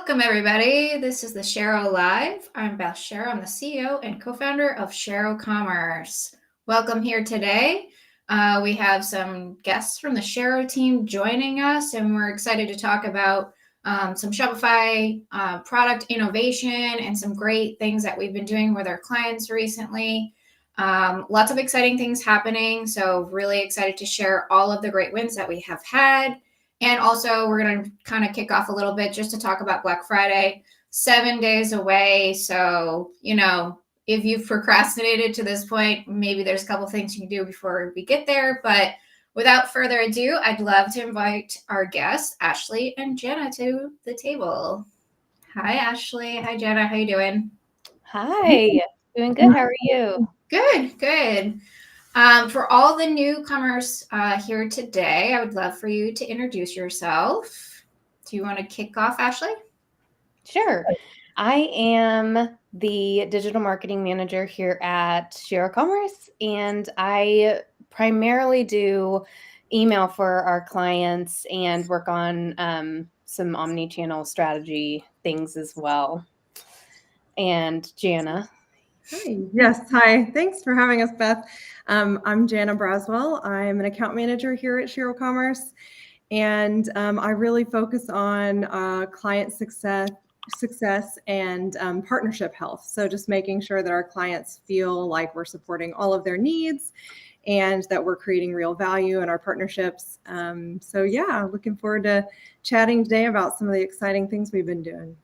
Welcome, everybody. This is the Shero Live. I'm Beth Shero. I'm the CEO and co-founder of Shero Commerce. Welcome here today. We have some guests from the Shero team joining us, and we're excited to talk about some Shopify product innovation and some great things that we've been doing with our clients recently. Lots of exciting things happening, so really excited to share all of the great wins that we have had. And also, we're going to kind of kick off a little bit just to talk about Black Friday, 7 days away. So, if you've procrastinated to this point, maybe there's a couple things you can do before we get there. But without further ado, I'd love to invite our guests, Ashley and Jenna, to the table. Hi, Ashley. Hi, Jenna. How you doing? Hi, doing good. How are you? Good. For all the newcomers here today, I would love for you to introduce yourself. Do you want to kick off, Ashley? Sure. I am the digital marketing manager here at Shero Commerce, and I primarily do email for our clients and work on some omni-channel strategy things as well. And Jana. Hi. Yes. Hi. Thanks for having us, Beth. I'm Jana Braswell. I'm an account manager here at Shero Commerce, and I really focus on client success and partnership health. So just making sure that our clients feel like we're supporting all of their needs and that we're creating real value in our partnerships. Looking forward to chatting today about some of the exciting things we've been doing.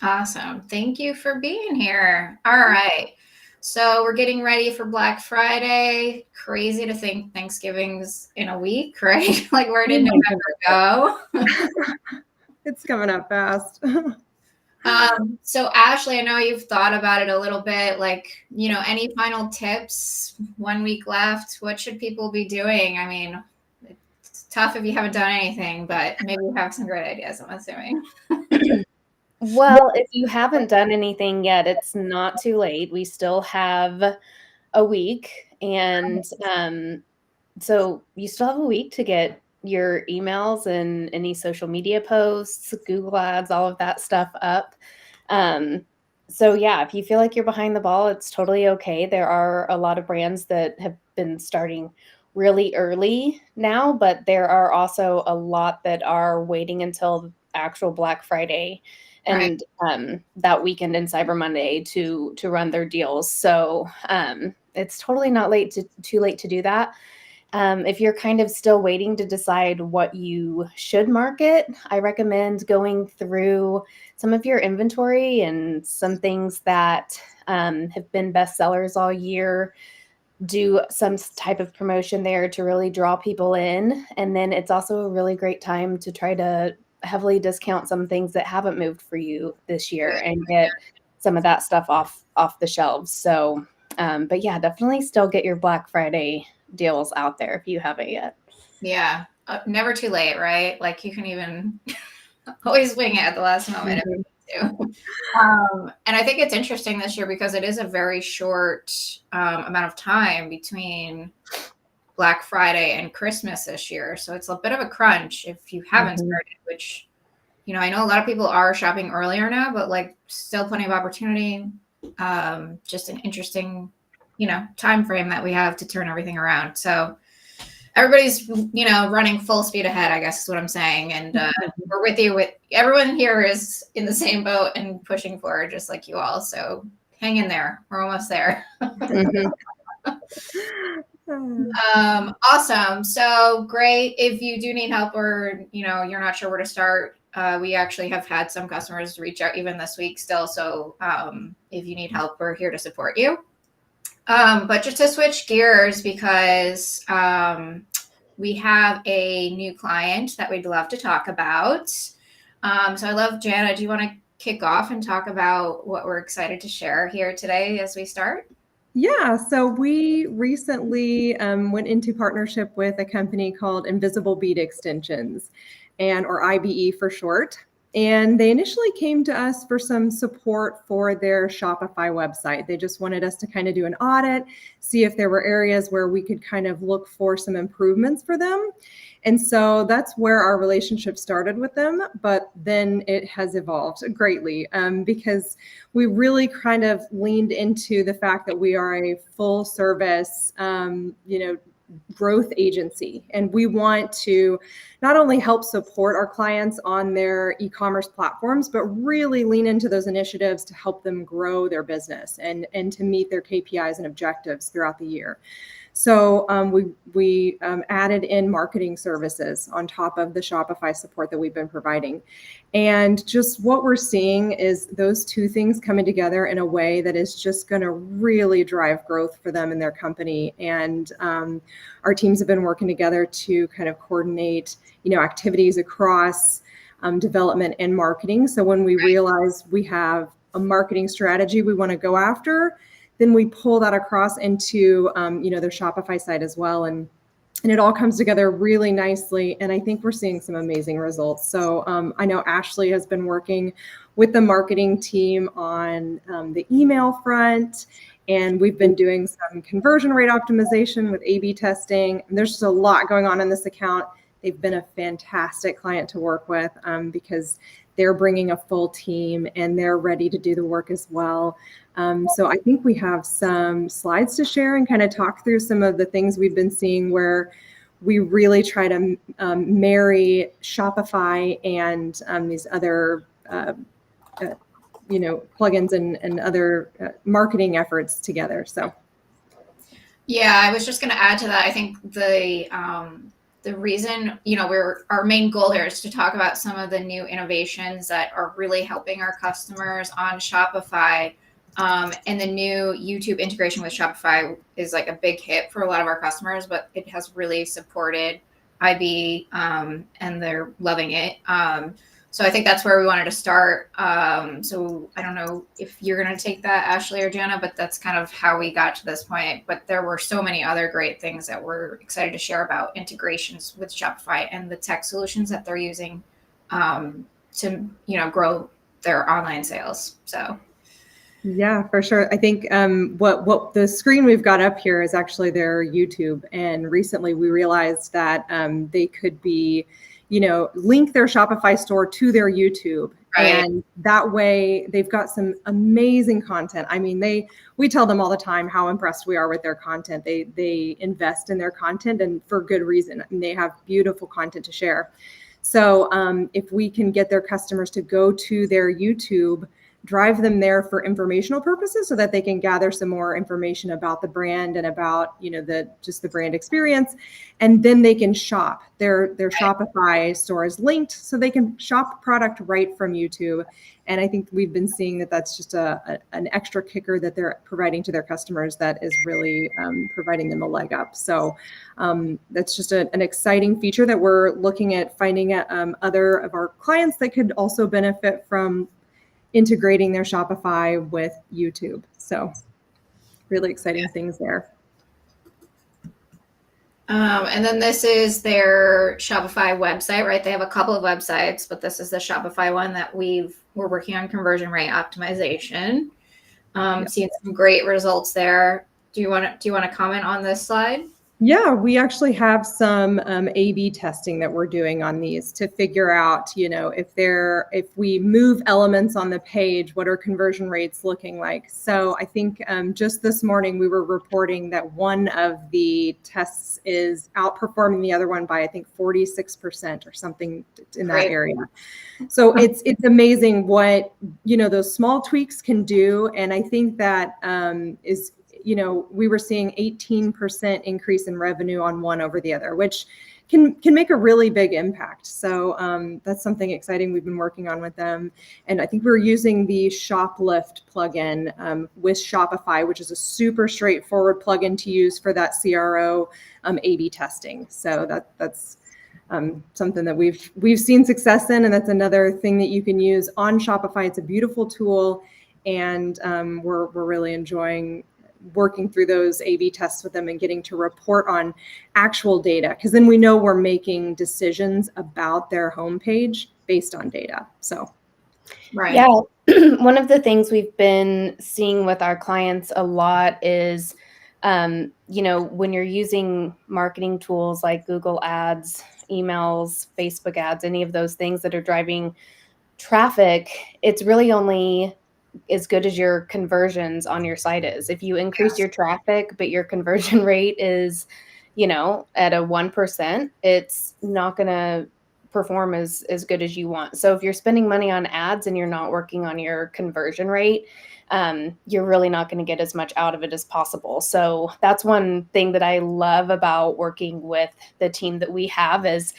Awesome. Thank you for being here. All right. So we're getting ready for Black Friday. Crazy to think Thanksgiving's in a week, right? Like, where did November go? It's coming up fast. So Ashley, I know you've thought about it a little bit, any final tips, 1 week left, what should people be doing? I mean, it's tough if you haven't done anything, but maybe you have some great ideas, I'm assuming. Well, if you haven't done anything yet, it's not too late. We still have a week, and so you still have a week to get your emails and any social media posts, Google Ads, all of that stuff up. If you feel like you're behind the ball, it's totally okay. There are a lot of brands that have been starting really early now, but there are also a lot that are waiting until actual Black Friday and that weekend and Cyber Monday to run their deals. So it's totally not too late to do that. If you're kind of still waiting to decide what you should market, I recommend going through some of your inventory and some things that have been bestsellers all year. Do some type of promotion there to really draw people in. And then it's also a really great time to try to heavily discount some things that haven't moved for you this year and get some of that stuff off the shelves. So, definitely still get your Black Friday deals out there if you haven't yet. Yeah. Never too late, right? Like, you can even always wing it at the last moment if you need to. And I think it's interesting this year because it is a very short amount of time between Black Friday and Christmas this year. So it's a bit of a crunch if you haven't started, which, I know a lot of people are shopping earlier now, but still plenty of opportunity. Just an interesting, time frame that we have to turn everything around. So everybody's, running full speed ahead, I guess is what I'm saying. And we're with you. Everyone here is in the same boat and pushing forward just like you all. So hang in there. We're almost there. Awesome. So great. If you do need help or, you're not sure where to start, we actually have had some customers reach out even this week still. So if you need help, we're here to support you. But just to switch gears, because we have a new client that we'd love to talk about. So I love, Jana, do you want to kick off and talk about what we're excited to share here today as we start? Yeah, so we recently went into partnership with a company called Invisible Bead Extensions, or IBE for short. And they initially came to us for some support for their Shopify website. They just wanted us to kind of do an audit, see if there were areas where we could kind of look for some improvements for them. And so that's where our relationship started with them. But then it has evolved greatly because we really kind of leaned into the fact that we are a full service, growth agency. And we want to not only help support our clients on their e-commerce platforms, but really lean into those initiatives to help them grow their business and to meet their KPIs and objectives throughout the year. So we added in marketing services on top of the Shopify support that we've been providing. And just what we're seeing is those two things coming together in a way that is just going to really drive growth for them and their company. And our teams have been working together to kind of coordinate, activities across development and marketing. So when we realize we have a marketing strategy we want to go after, then we pull that across into, their Shopify site as well. And it all comes together really nicely. And I think we're seeing some amazing results. So I know Ashley has been working with the marketing team on the email front. And we've been doing some conversion rate optimization with A/B testing. And there's just a lot going on in this account. They've been a fantastic client to work with because they're bringing a full team and they're ready to do the work as well. So I think we have some slides to share and kind of talk through some of the things we've been seeing where we really try to marry Shopify and these other plugins and other marketing efforts together. So yeah, I was just going to add to that. I think the reason, our main goal here is to talk about some of the new innovations that are really helping our customers on Shopify. And the new YouTube integration with Shopify is like a big hit for a lot of our customers, but it has really supported IB and they're loving it. So I think that's where we wanted to start. So I don't know if you're going to take that, Ashley or Jana, but that's kind of how we got to this point. But there were so many other great things that we're excited to share about integrations with Shopify and the tech solutions that they're using to, grow their online sales. So. Yeah, for sure. I think what the screen we've got up here is actually their YouTube. And recently we realized that they could be, link their Shopify store to their YouTube. Right. And that way they've got some amazing content. I mean, we tell them all the time how impressed we are with their content. They invest in their content and for good reason. And they have beautiful content to share. So if we can get their customers to go to their YouTube, drive them there for informational purposes so that they can gather some more information about the brand and about, the brand experience. And then they can shop. Their Shopify store is linked so they can shop product right from YouTube. And I think we've been seeing that that's just an extra kicker that they're providing to their customers that is really providing them a leg up. So that's just an exciting feature that we're looking at finding other of our clients that could also benefit from integrating their Shopify with YouTube. So really exciting things there. And then this is their Shopify website, right? They have a couple of websites, but this is the Shopify one that we're working on conversion rate optimization. Seeing some great results there. Do you want to comment on this slide? Yeah, we actually have some A/B testing that we're doing on these to figure out, if we move elements on the page, what are conversion rates looking like? So I think just this morning we were reporting that one of the tests is outperforming the other one by, I think, 46% or something in that area. So it's amazing what, those small tweaks can do. And I think that is, we were seeing 18% increase in revenue on one over the other, which can make a really big impact. So that's something exciting we've been working on with them. And I think we're using the Shoplift plugin with Shopify, which is a super straightforward plugin to use for that CRO A/B testing. So that's something that we've seen success in, and that's another thing that you can use on Shopify. It's a beautiful tool, and we're really enjoying working through those A/B tests with them and getting to report on actual data, because then we know we're making decisions about their homepage based on data. So, Right. Yeah. One of the things we've been seeing with our clients a lot is, when you're using marketing tools like Google Ads, emails, Facebook ads, any of those things that are driving traffic, it's really only as good as your conversions on your site is. If you increase your traffic, but your conversion rate is, at a 1%, it's not going to perform as good as you want. So if you're spending money on ads and you're not working on your conversion rate, you're really not going to get as much out of it as possible. So that's one thing that I love about working with the team that we have is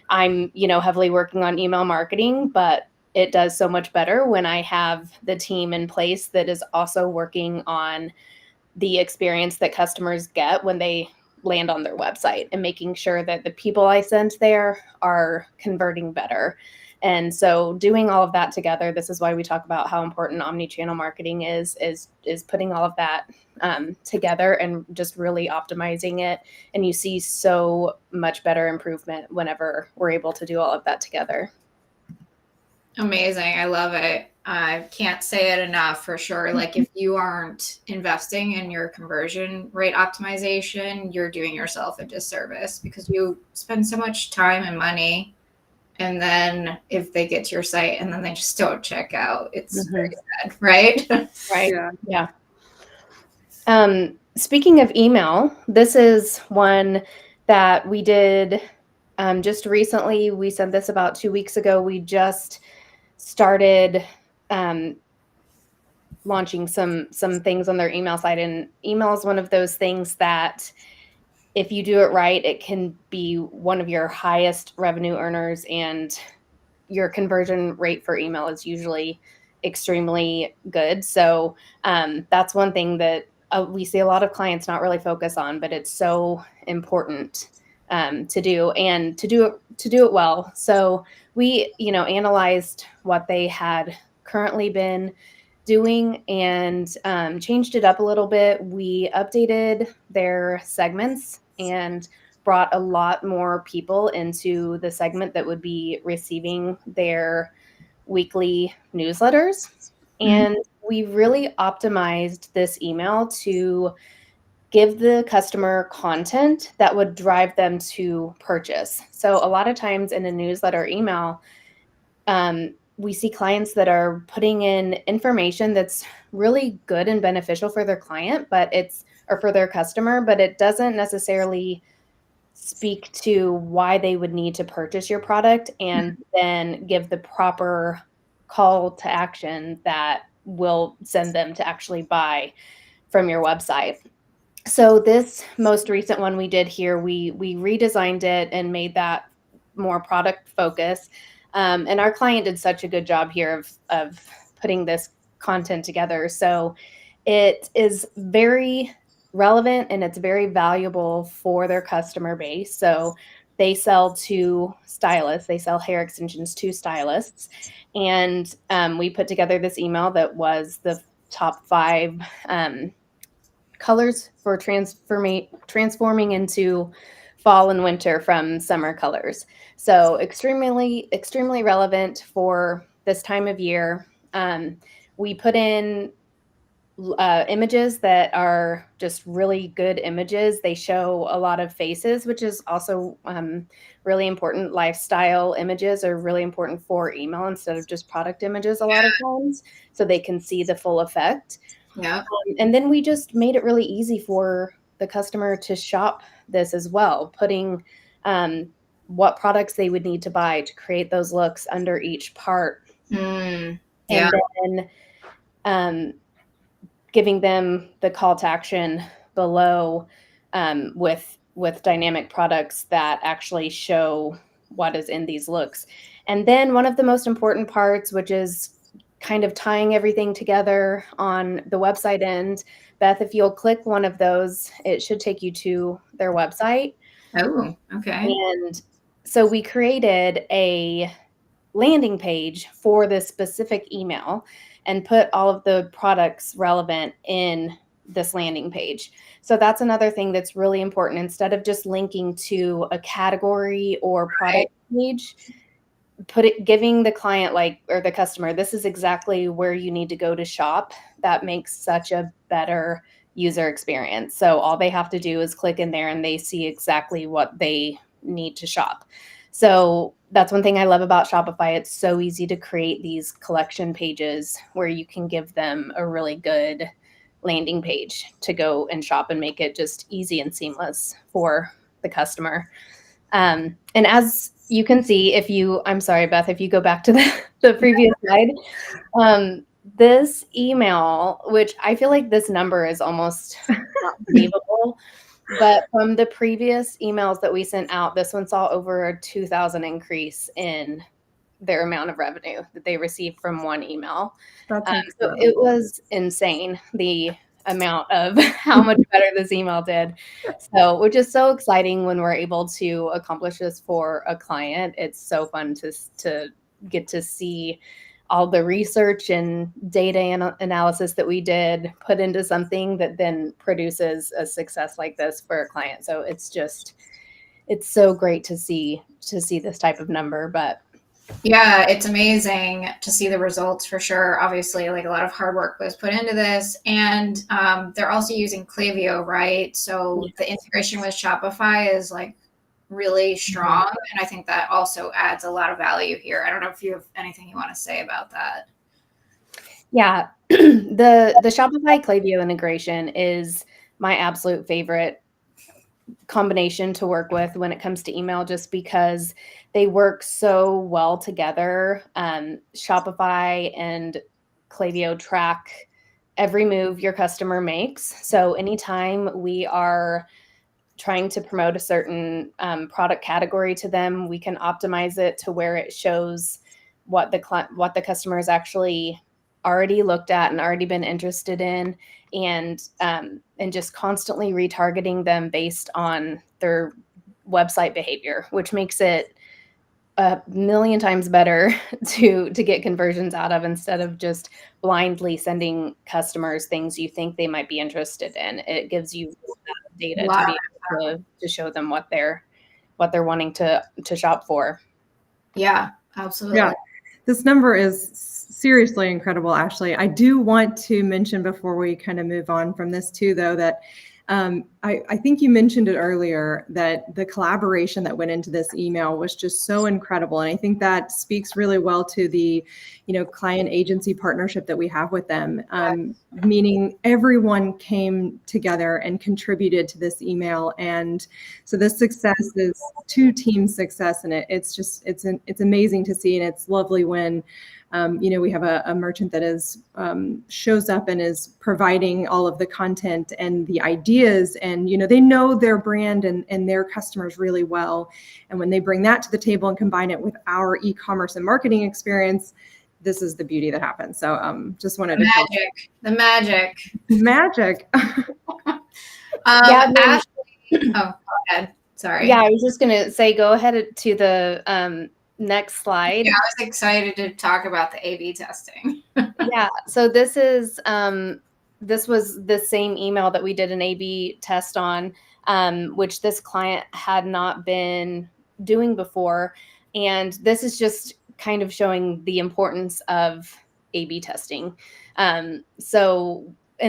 I'm, heavily working on email marketing, but it does so much better when I have the team in place that is also working on the experience that customers get when they land on their website and making sure that the people I send there are converting better. And so doing all of that together, this is why we talk about how important omni-channel marketing is putting all of that together and just really optimizing it. And you see so much better improvement whenever we're able to do all of that together. Amazing. I love it. I can't say it enough for sure. Like if you aren't investing in your conversion rate optimization, you're doing yourself a disservice because you spend so much time and money. And then if they get to your site and then they just don't check out, it's very sad, right? Right. Yeah. Speaking of email, this is one that we did just recently. We sent this about 2 weeks ago. We just started launching some things on their email site, and email is one of those things that if you do it right, it can be one of your highest revenue earners, and your conversion rate for email is usually extremely good. So that's one thing that we see a lot of clients not really focus on, but it's so important to do and to do it well. So we, analyzed what they had currently been doing and changed it up a little bit. We updated their segments and brought a lot more people into the segment that would be receiving their weekly newsletters. And we really optimized this email to give the customer content that would drive them to purchase. So a lot of times in a newsletter email, we see clients that are putting in information that's really good and beneficial for their client, or for their customer, but it doesn't necessarily speak to why they would need to purchase your product and then give the proper call to action that will send them to actually buy from your website. So this most recent one we did here, we redesigned it and made that more product focused. And our client did such a good job here of putting this content together. So it is very relevant and it's very valuable for their customer base. So they sell to stylists, they sell hair extensions to stylists. And we put together this email that was the top 5 colors for transforming into fall and winter from summer colors. So extremely relevant for this time of year. We put in images that are just really good images. They show a lot of faces, which is also really important. Lifestyle images are really important for email instead of just product images a lot of times, so they can see the full effect. Yeah. And then we just made it really easy for the customer to shop this as well, putting what products they would need to buy to create those looks under each part. Yeah. And then giving them the call to action below with dynamic products that actually show what is in these looks. And then one of the most important parts, which is kind of tying everything together on the website end. Beth, if you'll click one of those, it should take you to their website. Oh, okay. And so we created a landing page for this specific email and put all of the products relevant in this landing page. So that's another thing that's really important. Instead of just linking to a category or product page, giving the client or the customer, this is exactly where you need to go to shop. That makes such a better user experience. So all they have to do is click in there and they see exactly what they need to shop. So that's one thing I love about Shopify. It's so easy to create these collection pages where you can give them a really good landing page to go and shop and make it just easy and seamless for the customer. And as you can see, I'm sorry, Beth, if you go back to the previous slide, this email, which I feel like this number is almost not believable, but from the previous emails that we sent out, this one saw over a 2,000 increase in their amount of revenue that they received from one email. That's So it was insane, the amount of how much better this email did. So, which is so exciting when we're able to accomplish this for a client. It's so fun to get to see all the research and data analysis that we did put into something that then produces a success like this for a client. So it's so great to see this type of number. But yeah, it's amazing to see the results for sure. Obviously, like a lot of hard work was put into this, and they're also using Klaviyo, right? So the integration with Shopify is like really strong, and I think that also adds a lot of value here. I don't know if you have anything you want to say about that. Yeah, the Shopify Klaviyo integration is my absolute favorite combination to work with when it comes to email, just because they work so well together. Shopify and Klaviyo track every move your customer makes. So anytime we are trying to promote a certain product category to them, we can optimize it to where it shows what the customer has actually already looked at and already been interested in, and just constantly retargeting them based on their website behavior, which makes it a million times better to get conversions out of, instead of just blindly sending customers things you think they might be interested in. It gives you data to be able to show them what they're wanting to shop for. Yeah, absolutely. Yeah, this number is seriously incredible, Ashley. I do want to mention before we kind of move on from this too, though, that I think you mentioned it earlier, that the collaboration that went into this email was just so incredible. And I think that speaks really well to the, client agency partnership that we have with them, meaning everyone came together and contributed to this email. And so this success is two team success, and it's amazing to see. And it's lovely when we have a merchant that shows up and is providing all of the content and the ideas, and they know their brand and their customers really well. And when they bring that to the table and combine it with our e-commerce and marketing experience, this is the beauty that happens. So just wanted the magic. Ashley, go ahead. Sorry. Yeah, I was just gonna say, go ahead to the next slide. Yeah, I was excited to talk about the A/B testing. Yeah, so this was the same email that we did an A/B test on, which this client had not been doing before. And this is just kind of showing the importance of A/B testing. And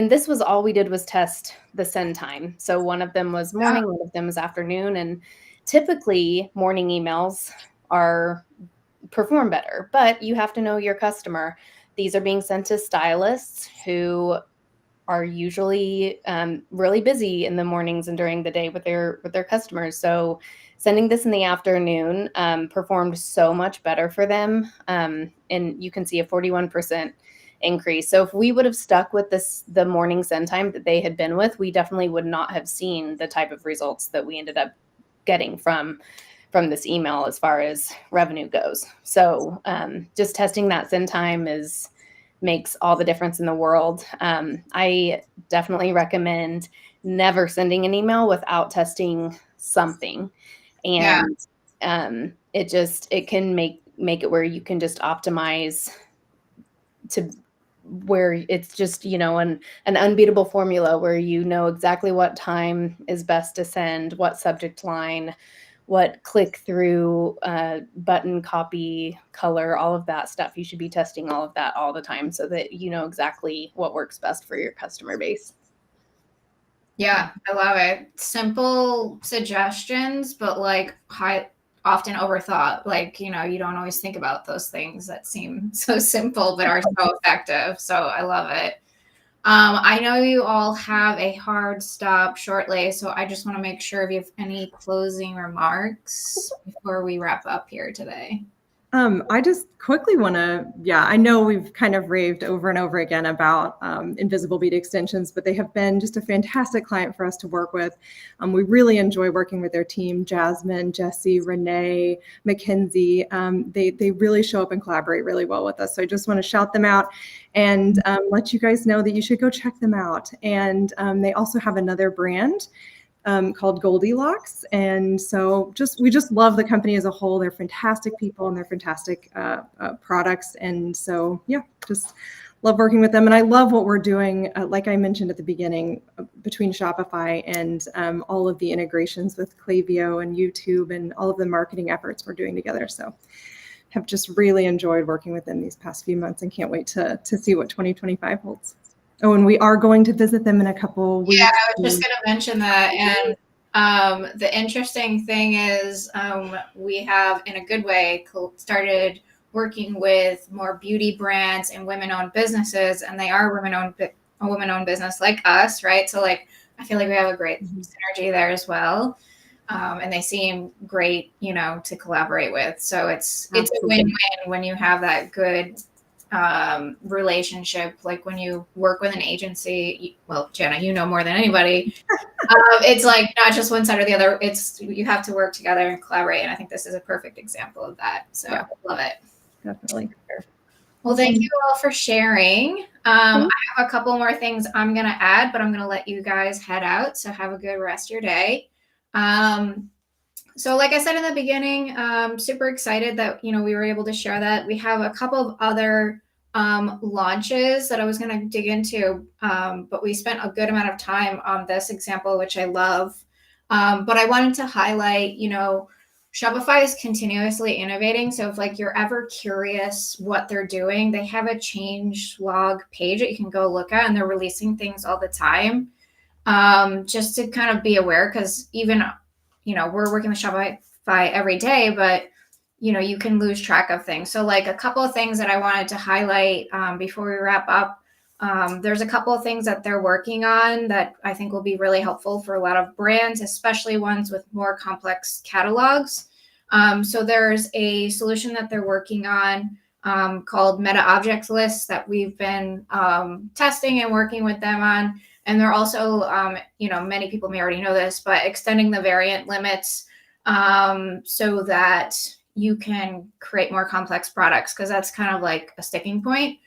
this was all we did was test the send time. So one of them was morning, one of them was afternoon, and typically morning emails perform better, but you have to know your customer. These are being sent to stylists who are usually really busy in the mornings and during the day with their customers. So sending this in the afternoon performed so much better for them. And you can see a 41% increase. So if we would have stuck with the morning send time that they had been with, we definitely would not have seen the type of results that we ended up getting from this email as far as revenue goes. So just testing that send time makes all the difference in the world. I definitely recommend never sending an email without testing something. And it can make it where you can just optimize to where it's just, an unbeatable formula where exactly what time is best to send, what subject line, what click-through, button copy, color, all of that stuff. You should be testing all of that all the time so that you know exactly what works best for your customer base. Yeah, I love it. Simple suggestions, but like often overthought. Like, you don't always think about those things that seem so simple but are so effective. So I love it. I know you all have a hard stop shortly, so I just want to make sure if you have any closing remarks before we wrap up here today. I just quickly want to, I know we've kind of raved over and over again about invisible bead extensions, but they have been just a fantastic client for us to work with. We really enjoy working with their team, Jasmine, Jesse, Renee, Mackenzie. They really show up and collaborate really well with us. So I just want to shout them out and let you guys know that you should go check them out. And they also have another brand called Goldilocks. And so we just love the company as a whole. They're fantastic people and they're fantastic products. And so, just love working with them. And I love what we're doing, like I mentioned at the beginning, between Shopify and all of the integrations with Klaviyo and YouTube and all of the marketing efforts we're doing together. So have just really enjoyed working with them these past few months and can't wait to see what 2025 holds. Oh, and we are going to visit them in a couple weeks. Yeah, I was just going to mention that. And the interesting thing is we have, in a good way, started working with more beauty brands and women-owned businesses, and they are a women-owned business like us, right? So like, I feel like we have a great synergy there as well. And they seem great, to collaborate with. So it's a win-win when you have that good relationship. Like when you work with an agency, well, Jana, you know more than anybody. It's like not just one side or the other. It's you have to work together and collaborate. And I think this is a perfect example of that. So I love it. Definitely. Well, thank you all for sharing. I have a couple more things I'm going to add, but I'm going to let you guys head out. So have a good rest of your day. So like I said in the beginning, super excited that, we were able to share that. We have a couple of other launches that I was going to dig into, but we spent a good amount of time on this example, which I love. But I wanted to highlight, Shopify is continuously innovating. So if you're ever curious what they're doing, they have a change log page that you can go look at, and they're releasing things all the time. Just to kind of be aware, because even we're working with Shopify every day, but you can lose track of things. So a couple of things that I wanted to highlight before we wrap up. There's a couple of things that they're working on that I think will be really helpful for a lot of brands, especially ones with more complex catalogs. So there's a solution that they're working on called Meta Object Lists that we've been testing and working with them on. And they're also, many people may already know this, but extending the variant limits so that you can create more complex products, because that's kind of like a sticking point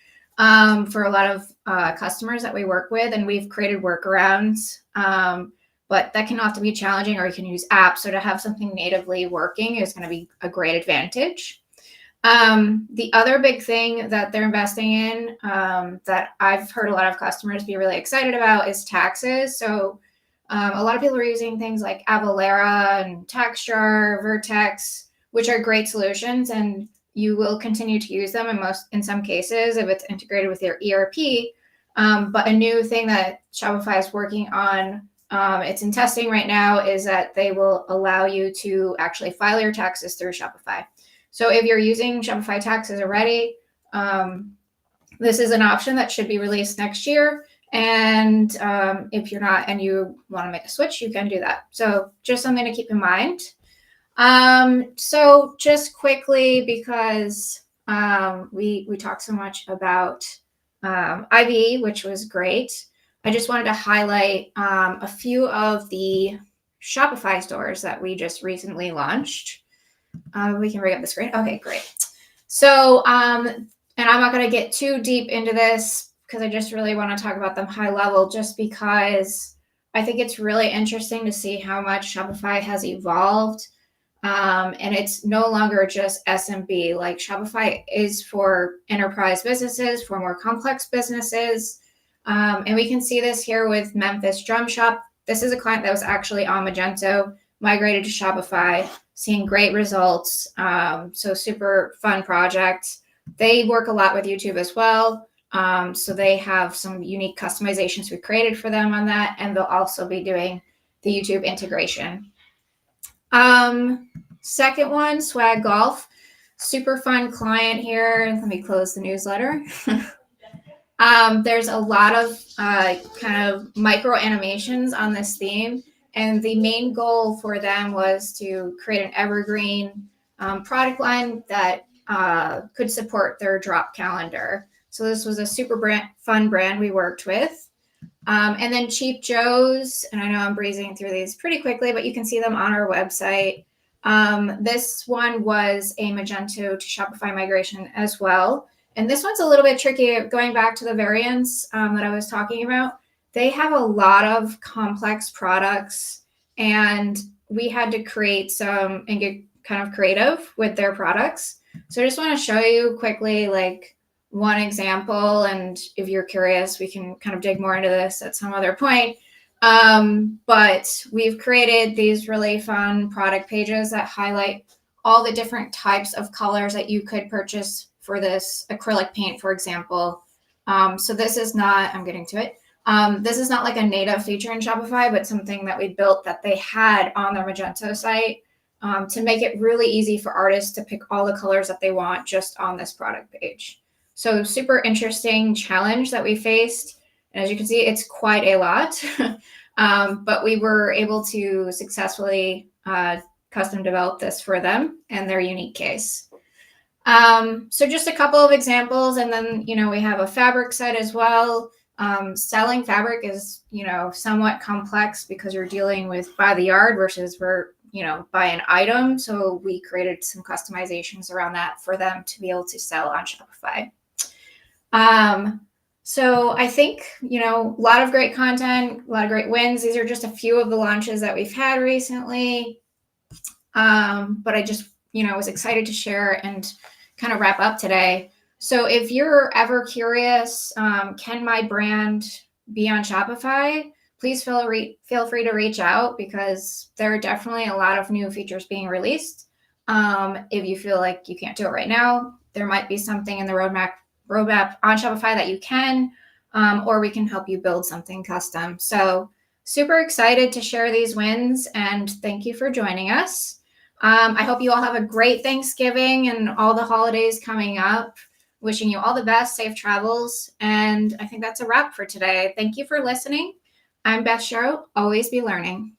for a lot of customers that we work with. And we've created workarounds, but that can often be challenging, or you can use apps. So to have something natively working is going to be a great advantage. The other big thing that they're investing in that I've heard a lot of customers be really excited about is taxes. So a lot of people are using things like Avalara and TaxJar, Vertex, which are great solutions, and you will continue to use them in some cases if it's integrated with your ERP. But a new thing that Shopify is working on, it's in testing right now, is that they will allow you to actually file your taxes through Shopify. So if you're using Shopify taxes already, this is an option that should be released next year. And if you're not and you want to make a switch, you can do that. So just something to keep in mind. So just quickly, because we talked so much about IB, which was great, I just wanted to highlight a few of the Shopify stores that we just recently launched. We can bring up the screen. Okay, great. So, and I'm not going to get too deep into this because I just really want to talk about them high level, just because I think it's really interesting to see how much Shopify has evolved. And it's no longer just SMB. Like Shopify is for enterprise businesses, for more complex businesses. And we can see this here with Memphis Drum Shop. This is a client that was actually on Magento, migrated to Shopify, seeing great results. So super fun project. They work a lot with YouTube as well. So they have some unique customizations we created for them on that, and they'll also be doing the YouTube integration. Second one, Swag Golf. Super fun client here. Let me close the newsletter. There's a lot of kind of micro animations on this theme, and the main goal for them was to create an evergreen product line that could support their drop calendar. So this was a super fun brand we worked with. And then Cheap Joe's, and I know I'm breezing through these pretty quickly, but you can see them on our website. This one was a Magento to Shopify migration as well. And this one's a little bit tricky. Going back to the variants that I was talking about, they have a lot of complex products, and we had to create some and get kind of creative with their products. So I just want to show you quickly, like, one example, and if you're curious, we can kind of dig more into this at some other point. But we've created these really fun product pages that highlight all the different types of colors that you could purchase for this acrylic paint, for example. So this is not, I'm getting to it. This is not like a native feature in Shopify, but something that we built that they had on their Magento site to make it really easy for artists to pick all the colors that they want just on this product page. So super interesting challenge that we faced. And as you can see, it's quite a lot, but we were able to successfully custom develop this for them and their unique case. So just a couple of examples, and then, we have a fabric site as well. Selling fabric is, somewhat complex because you're dealing with by the yard versus by an item. So we created some customizations around that for them to be able to sell on Shopify. So I think, a lot of great content, a lot of great wins. These are just a few of the launches that we've had recently. But I just, was excited to share and kind of wrap up today. So if you're ever curious, can my brand be on Shopify? Please feel free to reach out, because there are definitely a lot of new features being released. If you feel like you can't do it right now, there might be something in the roadmap on Shopify that you can, or we can help you build something custom. So super excited to share these wins, and thank you for joining us. I hope you all have a great Thanksgiving and all the holidays coming up. Wishing you all the best, safe travels. And I think that's a wrap for today. Thank you for listening. I'm Beth Shero. Always be learning.